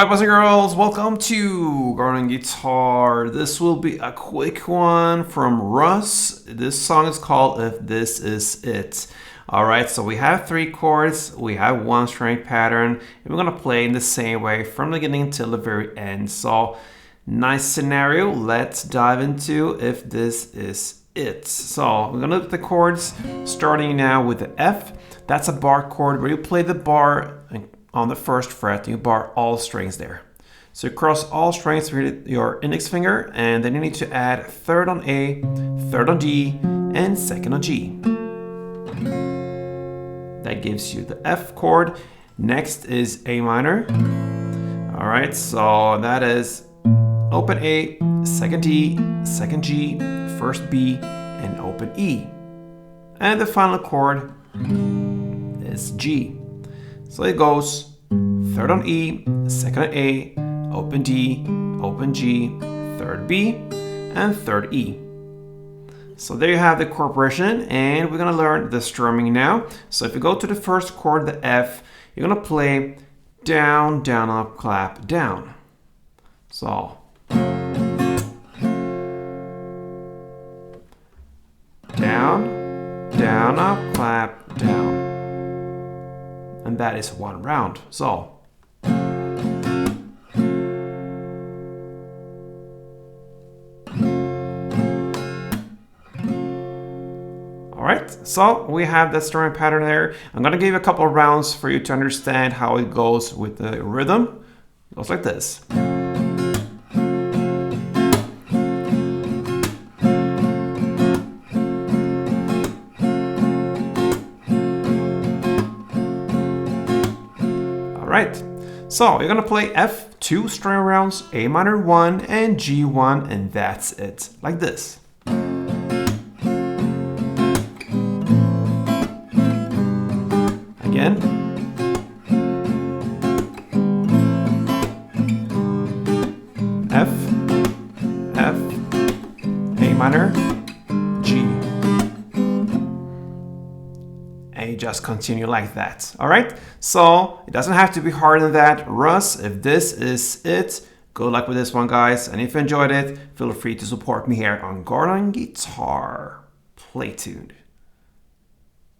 Alright, boys and girls, welcome to Garden Guitar. This will be a quick one from Russ. This song is called If This Is It. Alright, so we have 3 chords, we have 1 string pattern, and we're going to play in the same way from the beginning till the very end. So, nice scenario. Let's dive into If This Is It. So, we're going to look at the chords, starting now with the F. That's a bar chord where you play the bar on the first fret, you bar all strings there. So you cross all strings with your index finger, and then you need to add 3rd on A, 3rd on D, and 2nd on G. That gives you the F chord. Next is A minor. All right, so that is open A, 2nd D, 2nd G, 1st B, and open E. And the final chord is G. So it goes 3rd on E, 2nd on A, open D, open G, 3rd B, and 3rd E. So there you have the chord progression, and we're going to learn the strumming now. So if you go to the first chord, the F, you're going to play down, down, up, clap, down. So down, down, up, clap, down. And that is 1 round. So alright, so we have that strumming pattern there. I'm gonna give you a couple of rounds for you to understand how it goes with the rhythm. It goes like this. Right, so you're gonna play F 2 string rounds, A minor 1, and G 1, and that's it, like this. Again. F, F, A minor, G. And you just continue like that. All right, so it doesn't have to be harder than that. Russ, if this is it, good luck with this one, guys. And if you enjoyed it, feel free to support me here on Garden Guitar. Play tuned.